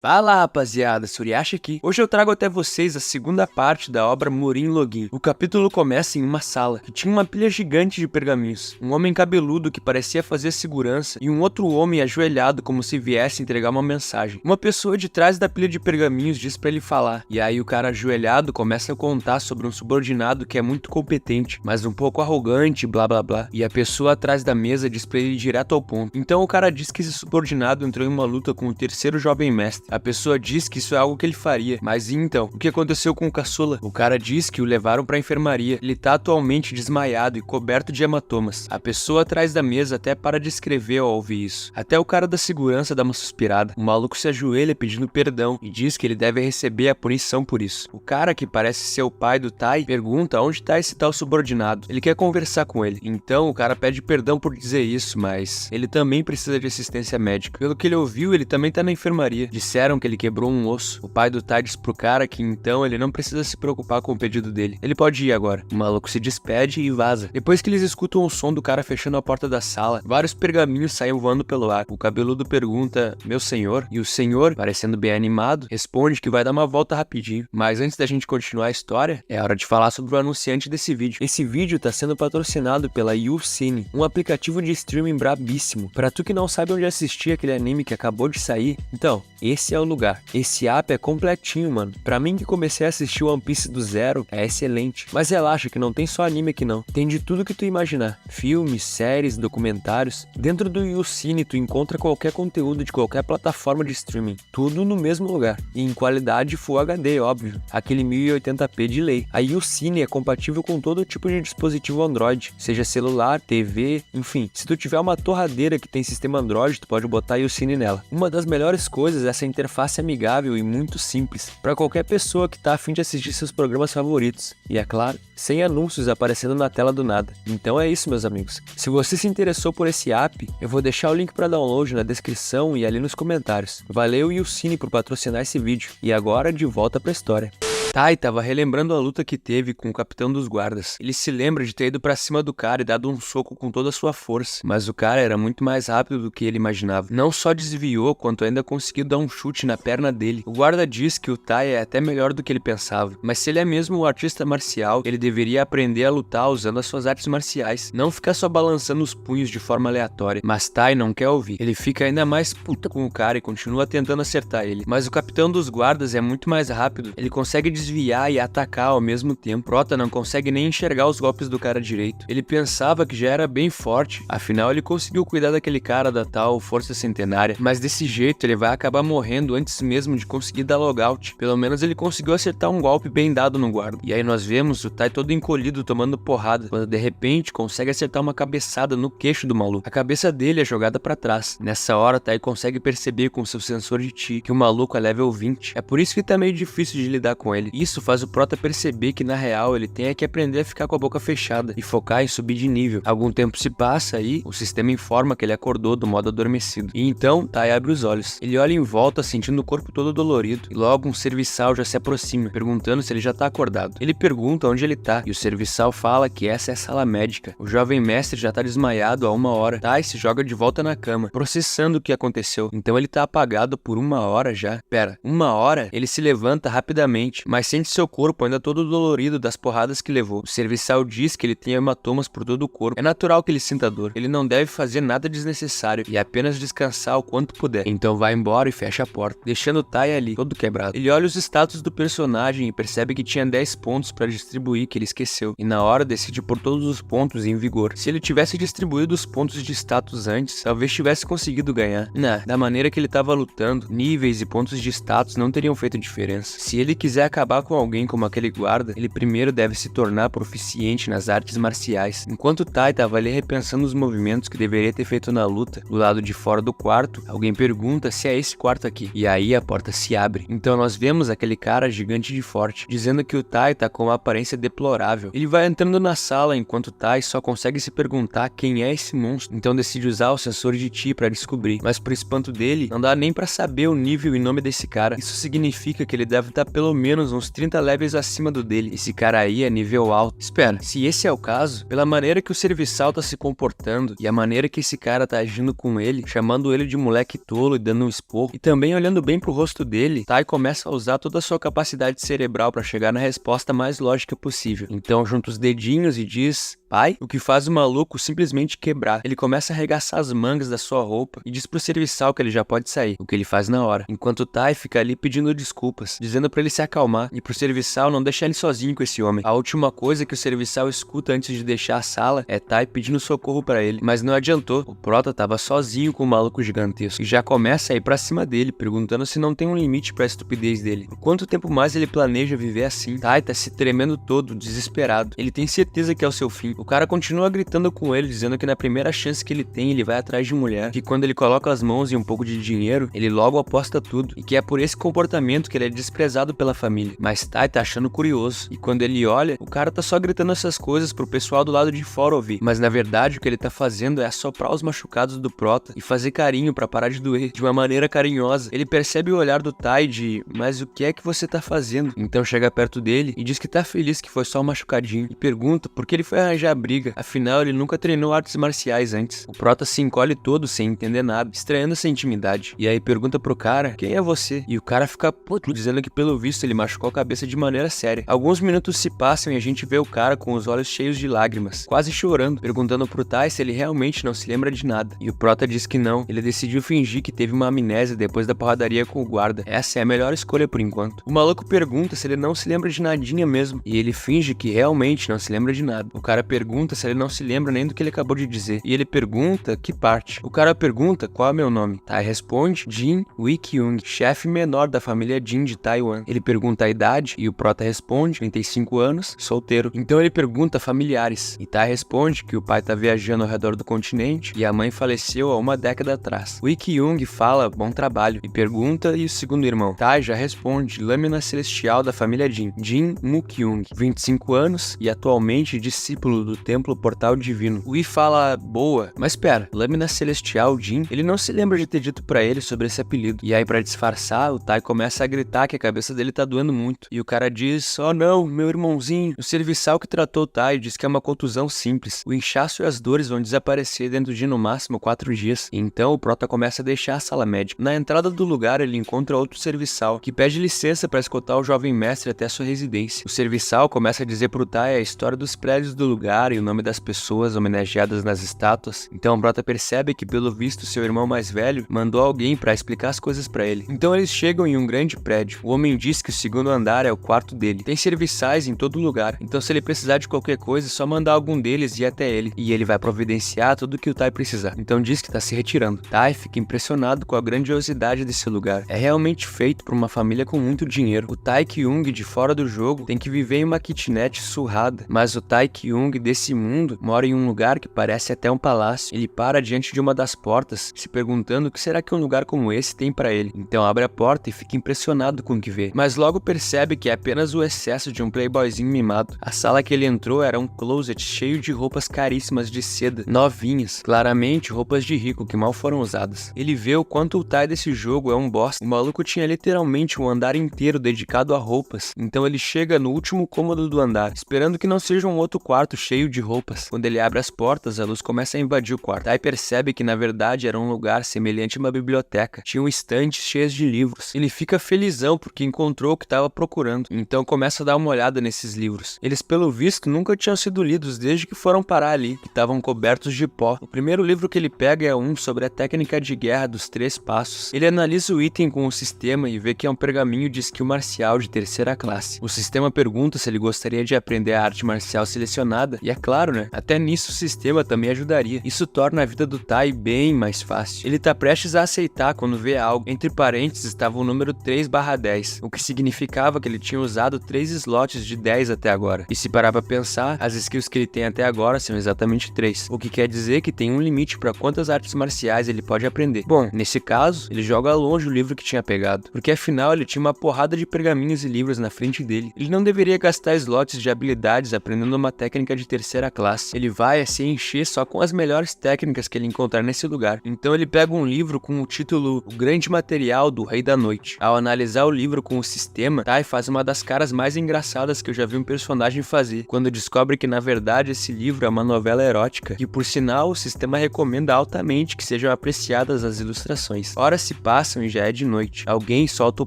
Fala rapaziada, Suriacha aqui. Hoje eu trago até vocês a segunda parte da obra Murin Login. O capítulo começa em uma sala, que tinha uma pilha gigante de pergaminhos, um homem cabeludo que parecia fazer segurança e um outro homem ajoelhado como se viesse entregar uma mensagem. Uma pessoa de trás da pilha de pergaminhos diz pra ele falar, e aí o cara ajoelhado começa a contar sobre um subordinado que é muito competente, mas um pouco arrogante, blá blá blá, e a pessoa atrás da mesa diz pra ele ir direto ao ponto. Então o cara diz que esse subordinado entrou em uma luta com o terceiro jovem mestre. A pessoa diz que isso é algo que ele faria, mas e então? O que aconteceu com o caçula? O cara diz que o levaram pra enfermaria. Ele tá atualmente desmaiado e coberto de hematomas. A pessoa atrás da mesa até para de escrever ao ouvir isso. Até o cara da segurança dá uma suspirada. O maluco se ajoelha pedindo perdão e diz que ele deve receber a punição por isso. O cara, que parece ser o pai do Tai, pergunta onde tá esse tal subordinado. Ele quer conversar com ele. Então o cara pede perdão por dizer isso, mas ele também precisa de assistência médica. Pelo que ele ouviu, ele também tá na enfermaria. Disseram que ele quebrou um osso. O pai do Tai diz pro cara que então ele não precisa se preocupar com o pedido dele. Ele pode ir agora. O maluco se despede e vaza. Depois que eles escutam o som do cara fechando a porta da sala, vários pergaminhos saem voando pelo ar. O cabeludo pergunta, meu senhor? E o senhor, parecendo bem animado, responde que vai dar uma volta rapidinho. Mas antes da gente continuar a história, é hora de falar sobre o anunciante desse vídeo. Esse vídeo tá sendo patrocinado pela YouCine, um aplicativo de streaming brabíssimo. Pra tu que não sabe onde assistir aquele anime que acabou de sair, então, esse é o lugar. Esse app é completinho, mano. Pra mim que comecei a assistir One Piece do zero, é excelente. Mas relaxa que não tem só anime aqui não. Tem de tudo que tu imaginar. Filmes, séries, documentários. Dentro do YouCine tu encontra qualquer conteúdo de qualquer plataforma de streaming. Tudo no mesmo lugar. E em qualidade Full HD, óbvio. Aquele 1080p de lei. A YouCine é compatível com todo tipo de dispositivo Android. Seja celular, TV, enfim. Se tu tiver uma torradeira que tem sistema Android, tu pode botar a YouCine nela. Uma das melhores coisas é essa interface amigável e muito simples, para qualquer pessoa que tá a fim de assistir seus programas favoritos. E é claro, sem anúncios aparecendo na tela do nada. Então é isso, meus amigos. Se você se interessou por esse app, eu vou deixar o link para download na descrição e ali nos comentários. Valeu YouCine por patrocinar esse vídeo. E agora de volta pra história. Tai tava relembrando a luta que teve com o capitão dos guardas. Ele se lembra de ter ido pra cima do cara e dado um soco com toda a sua força, mas o cara era muito mais rápido do que ele imaginava. Não só desviou, quanto ainda conseguiu dar um chute na perna dele. O guarda diz que o Tai é até melhor do que ele pensava, mas se ele é mesmo um artista marcial, ele deveria aprender a lutar usando as suas artes marciais, não ficar só balançando os punhos de forma aleatória. Mas Tai não quer ouvir. Ele fica ainda mais puta com o cara e continua tentando acertar ele. Mas o capitão dos guardas é muito mais rápido. Ele consegue desviar e atacar ao mesmo tempo. Prota não consegue nem enxergar os golpes do cara direito. Ele pensava que já era bem forte, afinal ele conseguiu cuidar daquele cara da tal força centenária, mas desse jeito ele vai acabar morrendo antes mesmo de conseguir dar logout. Pelo menos ele conseguiu acertar um golpe bem dado no guarda. E aí nós vemos o Tai todo encolhido tomando porrada, quando de repente consegue acertar uma cabeçada no queixo do maluco. A cabeça dele é jogada pra trás. Nessa hora Tai consegue perceber com seu sensor de Chi que o maluco é level 20. É por isso que tá meio difícil de lidar com ele. Isso faz o Prota perceber que na real ele tem que aprender a ficar com a boca fechada e focar em subir de nível. Algum tempo se passa e o sistema informa que ele acordou do modo adormecido. E então Tai abre os olhos. Ele olha em volta sentindo o corpo todo dolorido e logo um serviçal já se aproxima, perguntando se ele já tá acordado. Ele pergunta onde ele tá e o serviçal fala que essa é a sala médica. O jovem mestre já tá desmaiado há 1 hora. Tai se joga de volta na cama, processando o que aconteceu. Então ele tá apagado por 1 hora já. Pera, 1 hora? Ele se levanta rapidamente, mas sente seu corpo ainda todo dolorido das porradas que levou. O serviçal diz que ele tem hematomas por todo o corpo. É natural que ele sinta dor. Ele não deve fazer nada desnecessário e apenas descansar o quanto puder. Então vai embora e fecha a porta, deixando o Tai ali, todo quebrado. Ele olha os status do personagem e percebe que tinha 10 pontos para distribuir que ele esqueceu. E na hora decide por todos os pontos em vigor. Se ele tivesse distribuído os pontos de status antes, talvez tivesse conseguido ganhar. Da maneira que ele tava lutando, níveis e pontos de status não teriam feito diferença. Se ele quiser acabar com alguém como aquele guarda, ele primeiro deve se tornar proficiente nas artes marciais. Enquanto Tai tava ali repensando os movimentos que deveria ter feito na luta, do lado de fora do quarto, alguém pergunta se é esse quarto aqui. E aí a porta se abre. Então nós vemos aquele cara gigante de forte, dizendo que o Tai tá com uma aparência deplorável. Ele vai entrando na sala enquanto Tai só consegue se perguntar quem é esse monstro. Então decide usar o sensor de Chi pra descobrir. Mas pro espanto dele, não dá nem pra saber o nível e nome desse cara. Isso significa que ele deve estar pelo menos uns 30 levels acima do dele. Esse cara aí é nível alto. Espera, se esse é o caso, pela maneira que o serviçal tá se comportando e a maneira que esse cara tá agindo com ele, chamando ele de moleque tolo e dando um esporro, e também olhando bem pro rosto dele, Tai começa a usar toda a sua capacidade cerebral pra chegar na resposta mais lógica possível. Então junta os dedinhos e diz: pai, o que faz o maluco simplesmente quebrar. Ele começa a arregaçar as mangas da sua roupa e diz pro serviçal que ele já pode sair, o que ele faz na hora, enquanto Tai fica ali pedindo desculpas, dizendo pra ele se acalmar e pro serviçal não deixar ele sozinho com esse homem. A última coisa que o serviçal escuta antes de deixar a sala é Tai pedindo socorro pra ele, mas não adiantou. O prota tava sozinho com o maluco gigantesco e já começa a ir pra cima dele, perguntando se não tem um limite pra estupidez dele. Por quanto tempo mais ele planeja viver assim? Tai tá se tremendo todo, desesperado. Ele tem certeza que é o seu fim. O cara continua gritando com ele, dizendo que na primeira chance que ele tem, ele vai atrás de mulher, que quando ele coloca as mãos em um pouco de dinheiro, ele logo aposta tudo, e que é por esse comportamento que ele é desprezado pela família. Mas Tai tá achando curioso, e quando ele olha, o cara tá só gritando essas coisas pro pessoal do lado de fora ouvir, mas na verdade o que ele tá fazendo é assoprar os machucados do prota e fazer carinho pra parar de doer, de uma maneira carinhosa. Ele percebe o olhar do Tai de: mas o que é que você tá fazendo? Então chega perto dele e diz que tá feliz que foi só um machucadinho, e pergunta por que ele foi arranjar a briga, afinal ele nunca treinou artes marciais antes. O prota se encolhe todo sem entender nada, estranhando essa intimidade, e aí pergunta pro cara: quem é você? E o cara fica puto, dizendo que pelo visto ele machucou a cabeça de maneira séria. Alguns minutos se passam e a gente vê o cara com os olhos cheios de lágrimas, quase chorando, perguntando pro Tai se ele realmente não se lembra de nada. E o prota diz que não, ele decidiu fingir que teve uma amnésia depois da porradaria com o guarda. Essa é a melhor escolha por enquanto. O maluco pergunta se ele não se lembra de nadinha mesmo, e ele finge que realmente não se lembra de nada. O cara pergunta se ele não se lembra nem do que ele acabou de dizer, e ele pergunta que parte. O cara pergunta qual é meu nome. Tai responde: Jin Wik-young, chefe menor da família Jin de Taiwan. Ele pergunta a idade, e o prota responde: 35 anos, solteiro. Então ele pergunta familiares, e Tai responde que o pai tá viajando ao redor do continente e a mãe faleceu há uma década atrás. Wik-young fala bom trabalho e pergunta: e o segundo irmão? Tai já responde: lâmina celestial da família Jin, Jin Muk-young, 25 anos e atualmente discípulo do templo Portal Divino. Wi fala: boa, mas pera, lâmina celestial Jin? Ele não se lembra de ter dito pra ele sobre esse apelido. E aí, pra disfarçar, o Tai começa a gritar que a cabeça dele tá doendo muito, e o cara diz: oh não, meu irmãozinho. O serviçal que tratou o Tai diz que é uma contusão simples. O inchaço e as dores vão desaparecer dentro de no máximo 4 dias. E então o prota começa a deixar a sala médica. Na entrada do lugar ele encontra outro serviçal que pede licença para escoltar o jovem mestre até sua residência. O serviçal começa a dizer pro Tai a história dos prédios do lugar e o nome das pessoas homenageadas nas estátuas. Então o prota percebe que pelo visto seu irmão mais velho mandou alguém para explicar as coisas para ele. Então eles chegam em um grande prédio. O homem diz que o segundo andar é o quarto dele. Tem serviçais em todo lugar, então se ele precisar de qualquer coisa é só mandar algum deles ir até ele, e ele vai providenciar tudo o que o Tai precisar. Então diz que tá se retirando. Tai fica impressionado com a grandiosidade desse lugar. É realmente feito por uma família com muito dinheiro. O Tai Kyung de fora do jogo tem que viver em uma kitnet surrada, mas o Tai Kyung desse mundo mora em um lugar que parece até um palácio. Ele para diante de uma das portas, se perguntando o que será que um lugar como esse tem pra ele. Então abre a porta e fica impressionado com o que vê, mas logo percebe que é apenas o excesso de um playboyzinho mimado. A sala que ele entrou era um closet cheio de roupas caríssimas de seda, novinhas, claramente roupas de rico que mal foram usadas. Ele vê o quanto o Tai desse jogo é um bosta. O maluco tinha literalmente um andar inteiro dedicado a roupas, então ele chega no último cômodo do andar, esperando que não seja um outro quarto cheio de roupas. Quando ele abre as portas, a luz começa a invadir o quarto. Tai percebe que na verdade era um lugar semelhante a uma biblioteca. Tinham estantes cheias de livros. Ele fica felizão porque encontrou o que estava procurando, então começa a dar uma olhada nesses livros. Eles pelo visto nunca tinham sido lidos desde que foram parar ali, que estavam cobertos de pó. O primeiro livro que ele pega é um sobre a técnica de guerra dos 3 passos. Ele analisa o item com o sistema e vê que é um pergaminho de skill marcial de 3ª classe. O sistema pergunta se ele gostaria de aprender a arte marcial selecionada, e é claro, né? Até nisso o sistema também ajudaria. Isso torna a vida do Tai bem mais fácil. Ele tá prestes a aceitar quando vê algo. Entre parênteses estava o número 3/10, o que significava que ele tinha usado 3 slots de 10 até agora. E se parar pra pensar, as skills que ele tem até agora são exatamente 3, o que quer dizer que tem um limite para quantas artes marciais ele pode aprender. Bom, nesse caso, ele joga longe o livro que tinha pegado, porque afinal ele tinha uma porrada de pergaminhos e livros na frente dele. Ele não deveria gastar slots de habilidades aprendendo uma técnica de 3ª classe. Ele vai se encher só com as melhores técnicas que ele encontrar nesse lugar. Então ele pega um livro com o título O Grande Material do Rei da Noite. Ao analisar o livro com o sistema, Tai faz uma das caras mais engraçadas que eu já vi um personagem fazer, quando descobre que na verdade esse livro é uma novela erótica, que por sinal o sistema recomenda altamente que sejam apreciadas as ilustrações. Horas se passam e já é de noite. Alguém solta o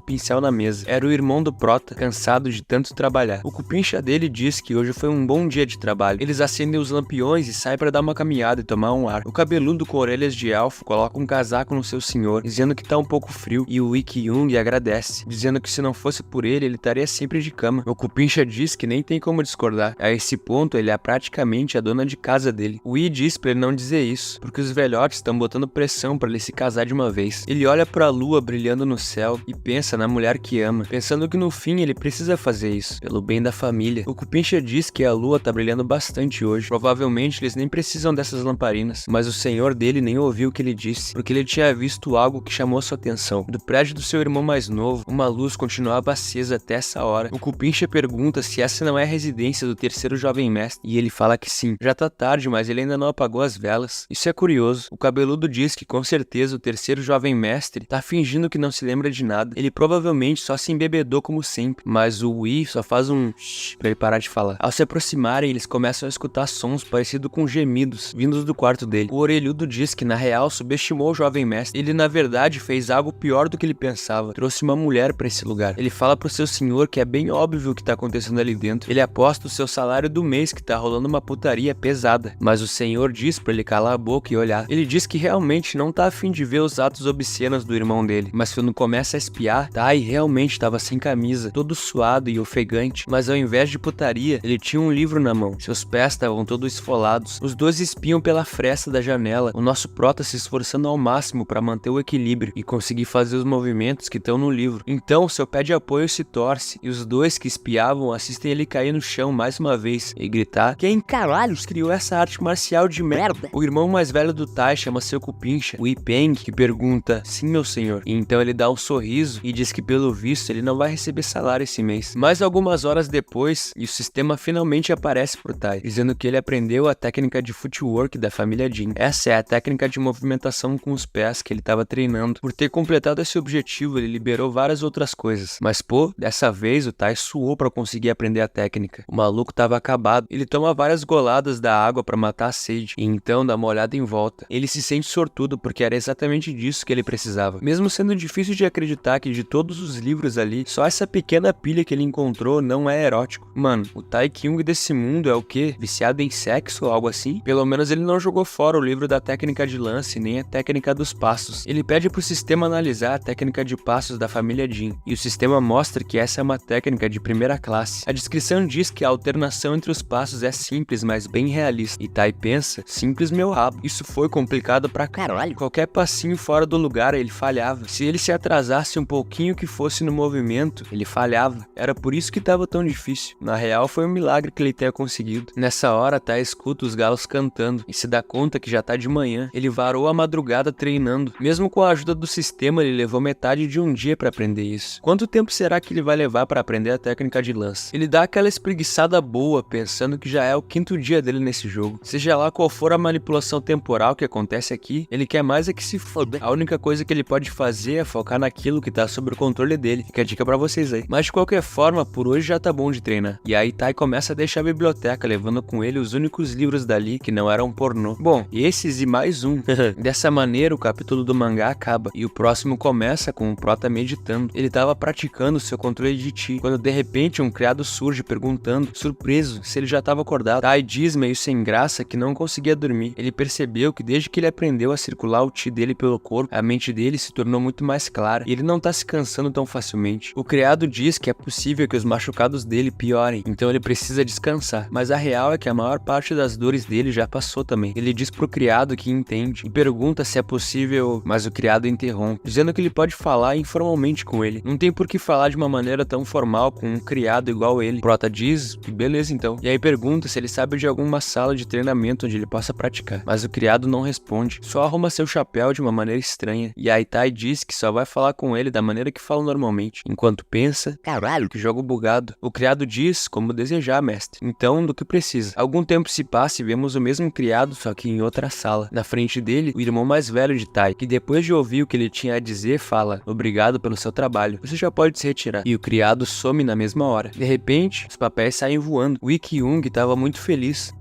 pincel na mesa. Era o irmão do Prota, cansado de tanto trabalhar. O cupincha dele diz que hoje foi um bom dia de trabalho. Eles acendem os lampiões e saem para dar uma caminhada e tomar um ar. O cabeludo com orelhas de elfo coloca um casaco no seu senhor, dizendo que tá um pouco frio, e o Iki-Jung agradece, dizendo que se não fosse por ele estaria sempre de cama. O cupincha diz que nem tem como discordar. A esse ponto, ele é praticamente a dona de casa dele. O I diz pra ele não dizer isso, porque os velhotes estão botando pressão pra ele se casar de uma vez. Ele olha pra lua brilhando no céu e pensa na mulher que ama, pensando que no fim ele precisa fazer isso, pelo bem da família. O cupincha diz que a lua tá brilhando bastante hoje. Provavelmente eles nem precisam dessas lamparinas, mas o senhor dele nem ouviu o que ele disse, porque ele tinha visto algo que chamou sua atenção. Do prédio do seu irmão mais novo, uma luz continuava acesa até essa hora. O cupincha pergunta se essa não é a residência do terceiro jovem mestre, e ele fala que sim. Já tá tarde, mas ele ainda não apagou as velas. Isso é curioso. O cabeludo diz que com certeza o terceiro jovem mestre tá fingindo que não se lembra de nada. Ele provavelmente só se embebedou como sempre, mas o Wii só faz um shh pra ele parar de falar. Ao se aproximarem, eles começam a escutar sons parecidos com gemidos vindos do quarto dele. O orelhudo diz que na real subestimou o jovem mestre. Ele na verdade fez algo pior do que ele pensava. Trouxe uma mulher pra esse lugar. Ele fala pro seu senhor que é bem óbvio o que tá acontecendo ali dentro. Ele aposta o seu salário do mês que tá rolando uma putaria pesada, mas o senhor diz pra ele calar a boca e olhar. Ele diz que realmente não tá afim de ver os atos obscenos do irmão dele, mas quando começa a espiar, Tai realmente tava sem camisa, todo suado e ofegante, mas ao invés de putaria, ele tinha um livro na mão. Seus pés estavam todos esfolados. Os dois espiam pela fresta da janela, o nosso prota se esforçando ao máximo para manter o equilíbrio e conseguir fazer os movimentos que estão no livro. Então, seu pé de apoio se torce, e os dois que espiavam assistem ele cair no chão mais uma vez e gritar: "Quem caralhos criou essa arte marcial de merda?" O irmão mais velho do Tai chama seu cupincha, o Ipeng, que pergunta: "Sim, meu senhor." E então ele dá um sorriso e diz que pelo visto ele não vai receber salário esse mês. Mais algumas horas depois, e o sistema finalmente aparece pro Tai, dizendo que ele aprendeu a técnica de footwork da família Jin. Essa é a técnica de movimentação com os pés que ele estava treinando. Por ter completado esse objetivo, ele liberou várias outras coisas. Mas pô, dessa vez o Tai suou para conseguir aprender a técnica. O maluco tava acabado. Ele toma várias goladas da água para matar a sede, e então dá uma olhada em volta. Ele se sente sortudo porque era exatamente disso que ele precisava. Mesmo sendo difícil de acreditar que de todos os livros ali, só essa pequena pilha que ele encontrou não é erótico. Mano, o Tai Kyung desse mundo é o quê? Viciado em sexo ou algo assim? Pelo menos ele não jogou fora o livro da técnica de lance, nem a técnica dos passos. Ele pede pro sistema analisar a técnica de passos da família Jin, e o sistema mostra que essa é uma técnica de primeira classe. A descrição diz que a alternação entre os passos é simples, mas bem realista. E Tai pensa: simples meu rabo. Isso foi complicado pra caralho. Qualquer passinho fora do lugar ele falhava. Se ele se atrasasse um pouquinho que fosse no movimento, ele falhava. Era por isso que tava tão difícil. Na real, foi um milagre que ele tenha conseguido. Nessa hora, Tai escuta os galos cantando e se dá conta que já tá de manhã. Ele varou a madrugada treinando. Mesmo com a ajuda do sistema, ele levou metade de um dia pra aprender isso. Quanto tempo será que ele vai levar pra aprender a técnica de lance? Ele dá aquela espreguiçada boa, pensando que já é o 5º dia dele nesse jogo. Seja lá qual for a manipulação temporal que acontece aqui, ele quer mais é que se foda. A única coisa que ele pode fazer é focar naquilo que tá sob o controle dele. Fica a dica pra vocês aí. Mas de qualquer forma, por hoje já tá bom de treinar. E aí Tai começa a deixar a biblioteca, levando com ele os únicos livros dali que não eram pornô. Bom, esses e mais um. Dessa maneira, o capítulo do mangá acaba, e o próximo começa com o prota meditando. Ele tava praticando seu controle de chi, quando de repente um criado surge perguntando, surpreso, se ele já tava acordado. Tai diz meio sem graça que não conseguia dormir. Ele percebeu que desde que ele aprendeu a circular o chi dele pelo corpo, a mente dele se tornou muito mais clara, e ele não tá se cansando tão facilmente. O criado diz que é possível que os machucados dele piorem, então ele precisa descansar, mas a real é que a maior parte das dores dele já passou também. Ele diz pro criado que entende, e pergunta se é possível, mas o criado interrompe, dizendo que ele pode falar informalmente com ele. Não tem por que falar de uma maneira tão formal com um criado igual ele. Prota diz que beleza então, e aí pergunta se ele sabe de alguma sala de treinamento onde ele possa praticar, mas o criado não responde, só arruma seu chapéu de uma maneira estranha, e aí Tai diz que só vai falar com ele da maneira que fala normalmente, enquanto pensa: caralho, que jogo bugado. O criado diz como desejar, mestre, então do que precisa. Algum tempo se passa e vemos o mesmo criado, só que em outra sala. Na frente dele, o irmão mais velho de Tai, que depois de ouvir o que ele tinha a dizer, fala: obrigado pelo seu trabalho, você já pode se retirar. tirar. E o criado some na mesma hora. De repente, os papéis saem voando. O Ik-young tava muito feliz.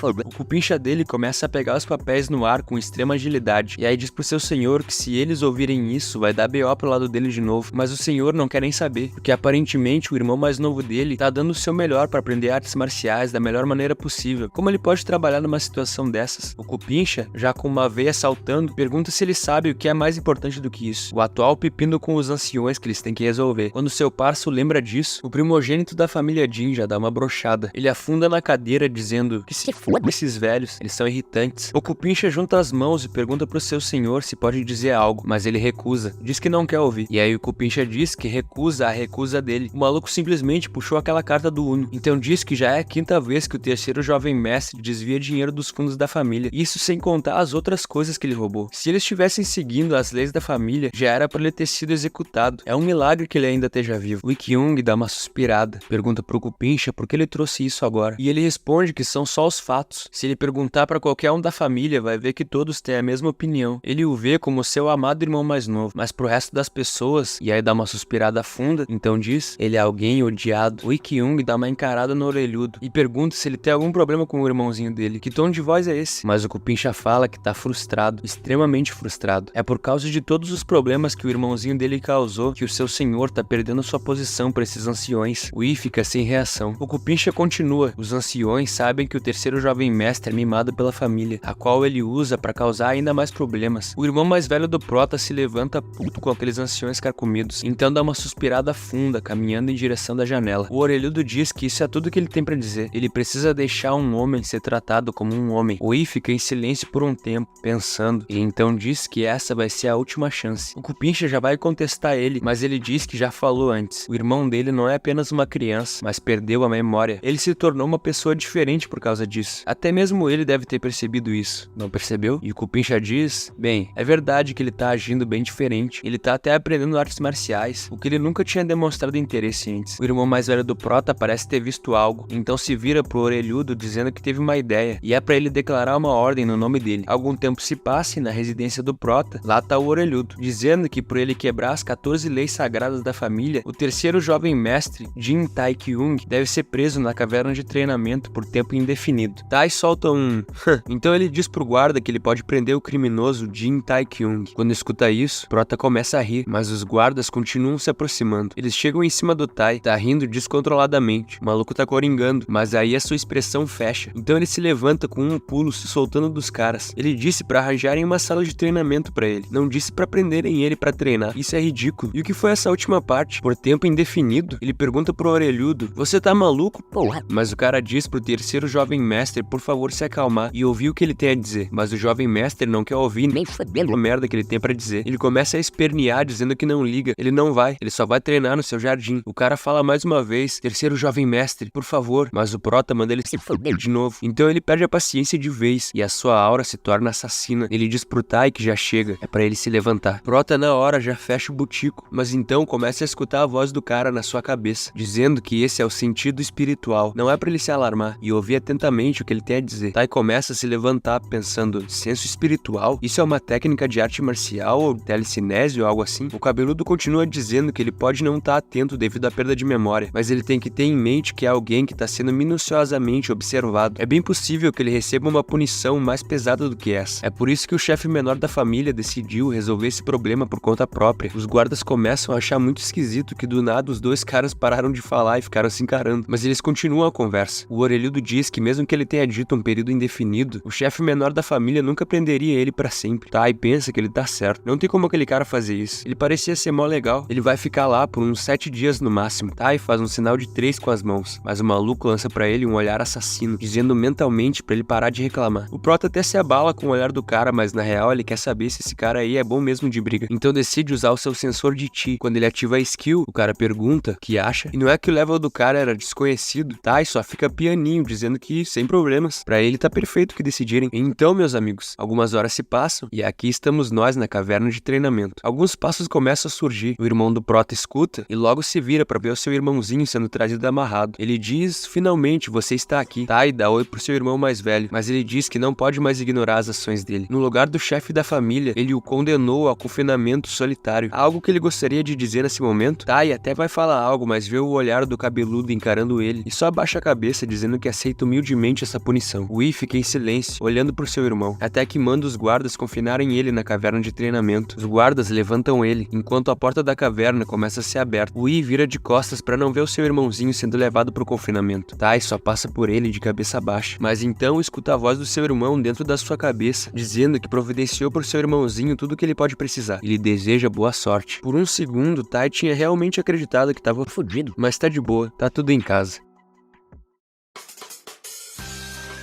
O cupincha dele começa a pegar os papéis no ar com extrema agilidade, e aí diz pro seu senhor que se eles ouvirem isso, vai dar BO pro lado dele de novo, mas o senhor não quer nem saber, porque aparentemente o irmão mais novo dele tá dando o seu melhor pra aprender artes marciais da melhor maneira possível. Como ele pode trabalhar numa situação dessas? O cupincha, já com uma veia saltando, pergunta se ele sabe o que é mais importante do que isso, o atual pepino com os anciões que eles têm que resolver. Quando seu parceiro lembra disso, o primogênito da família Jin já dá uma brochada. Ele afunda na cadeira dizendo que se esses velhos, eles são irritantes. O cupincha junta as mãos e pergunta pro seu senhor se pode dizer algo, mas ele recusa, diz que não quer ouvir. E aí o cupincha diz que recusa a recusa dele. O maluco simplesmente puxou aquela carta do Uno. Então diz que já é a quinta vez que o terceiro jovem mestre desvia dinheiro dos fundos da família. Isso sem contar as outras coisas que ele roubou. Se eles estivessem seguindo as leis da família, já era pra ele ter sido executado. É um milagre que ele ainda esteja vivo. O Ik-young dá uma suspirada, pergunta pro cupincha por que ele trouxe isso agora. E ele responde que são só os fatos. Se ele perguntar pra qualquer um da família, vai ver que todos têm a mesma opinião. Ele o vê como seu amado irmão mais novo, mas pro resto das pessoas, e aí dá uma suspirada funda, então diz, ele é alguém odiado. O Ik-young dá uma encarada no orelhudo e pergunta se ele tem algum problema com o irmãozinho dele. Que tom de voz é esse? Mas o cupincha fala que tá frustrado, extremamente frustrado. É por causa de todos os problemas que o irmãozinho dele causou que o seu senhor tá perdendo sua posição pra esses anciões. O I fica sem reação. O cupincha continua, os anciões sabem que o terceiro jovem mestre é mimado pela família, a qual ele usa pra causar ainda mais problemas. O irmão mais velho do prota se levanta puto com aqueles anciões carcomidos, então dá uma suspirada funda, caminhando em direção da janela. O orelhudo diz que isso é tudo que ele tem pra dizer. Ele precisa deixar um homem ser tratado como um homem. O I fica em silêncio por um tempo, pensando, e então diz que essa vai ser a última chance. O cupincha já vai contestar ele, mas ele diz que já falou antes. O irmão dele não é apenas uma criança, mas perdeu a memória. Ele se tornou uma pessoa diferente por causa disso. Até mesmo ele deve ter percebido isso, não percebeu? E o cupincha diz, bem, é verdade que ele tá agindo bem diferente, ele tá até aprendendo artes marciais, o que ele nunca tinha demonstrado interesse antes. O irmão mais velho do prota parece ter visto algo, então se vira pro orelhudo dizendo que teve uma ideia, e é pra ele declarar uma ordem no nome dele. Algum tempo se passa e na residência do prota, lá tá o orelhudo, dizendo que por ele quebrar as 14 leis sagradas da família, o terceiro jovem mestre, Jin Tai-kyung, deve ser preso na caverna de treinamento por tempo indefinido. Tai solta um então ele diz pro guarda que ele pode prender o criminoso Jin Tai-kyung. Quando escuta isso, Prota começa a rir, mas os guardas continuam se aproximando. Eles chegam em cima do Tai, tá rindo descontroladamente. O maluco tá coringando, mas aí a sua expressão fecha. Então ele se levanta com um pulo, se soltando dos caras. Ele disse pra arranjarem uma sala de treinamento pra ele. Não disse pra prenderem ele pra treinar. Isso é ridículo. E o que foi essa última parte? Por tempo indefinido? Ele pergunta pro orelhudo, você tá maluco? Porra. Mas o cara diz pro terceiro jovem mestre, por favor, se acalmar e ouvir o que ele tem a dizer, mas o jovem mestre não quer ouvir nem fodendo a merda que ele tem pra dizer. Ele começa a espernear dizendo que não liga, ele não vai, ele só vai treinar no seu jardim. O cara fala mais uma vez, terceiro jovem mestre, por favor, mas o prota manda ele se foder de novo. Então ele perde a paciência de vez e a sua aura se torna assassina. Ele diz pro Tai que já chega, é pra ele se levantar. Prota na hora já fecha o butico, mas então começa a escutar a voz do cara na sua cabeça, dizendo que esse é o sentido espiritual, não é pra ele se alarmar e ouvir atentamente o que ele tem a dizer. Tai começa a se levantar pensando, senso espiritual? Isso é uma técnica de arte marcial ou telecinese ou algo assim? O cabeludo continua dizendo que ele pode não estar atento devido à perda de memória, mas ele tem que ter em mente que é alguém que está sendo minuciosamente observado. É bem possível que ele receba uma punição mais pesada do que essa. É por isso que o chefe menor da família decidiu resolver esse problema por conta própria. Os guardas começam a achar muito esquisito que do nada os dois caras pararam de falar e ficaram se encarando, mas eles continuam a conversa. O orelhudo diz que mesmo que ele tenha dito um período indefinido, o chefe menor da família nunca prenderia ele pra sempre. Tai pensa que ele tá certo. Não tem como aquele cara fazer isso. Ele parecia ser mó legal. Ele vai ficar lá por uns 7 dias no máximo. Tai faz um sinal de 3 com as mãos, mas o maluco lança pra ele um olhar assassino, dizendo mentalmente pra ele parar de reclamar. O prota até se abala com o olhar do cara, mas na real ele quer saber se esse cara aí é bom mesmo de briga. Então decide usar o seu sensor de Chi. Quando ele ativa a skill, o cara pergunta o que acha, e não é que o level do cara era desconhecido. Tai só fica pianinho, dizendo que sem problema. problemas. Pra ele tá perfeito o que decidirem. Então, meus amigos, algumas horas se passam e aqui estamos nós na caverna de treinamento. Alguns passos começam a surgir. O irmão do Prota escuta e logo se vira pra ver o seu irmãozinho sendo trazido amarrado. Ele diz: finalmente você está aqui. Tai dá oi pro seu irmão mais velho, mas ele diz que não pode mais ignorar as ações dele. No lugar do chefe da família, ele o condenou ao confinamento solitário. Algo que ele gostaria de dizer nesse momento. Tai até vai falar algo, mas vê o olhar do cabeludo encarando ele e só abaixa a cabeça dizendo que aceita humildemente essa punição. Wee fica em silêncio, olhando pro seu irmão, até que manda os guardas confinarem ele na caverna de treinamento. Os guardas levantam ele, enquanto a porta da caverna começa a ser aberta. Wee vira de costas para não ver o seu irmãozinho sendo levado pro confinamento. Tai só passa por ele de cabeça baixa, mas então escuta a voz do seu irmão dentro da sua cabeça, dizendo que providenciou pro seu irmãozinho tudo que ele pode precisar. Ele deseja boa sorte. Por um segundo, Tai tinha realmente acreditado que tava fudido, mas tá de boa, tá tudo em casa.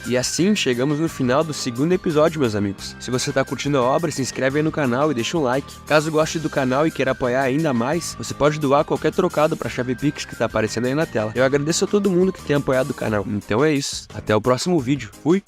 E assim chegamos no final do segundo episódio, meus amigos. Se você tá curtindo a obra, se inscreve aí no canal e deixa um like. Caso goste do canal e queira apoiar ainda mais, você pode doar qualquer trocado pra chave Pix que tá aparecendo aí na tela. Eu agradeço a todo mundo que tem apoiado o canal. Então é isso. Até o próximo vídeo. Fui!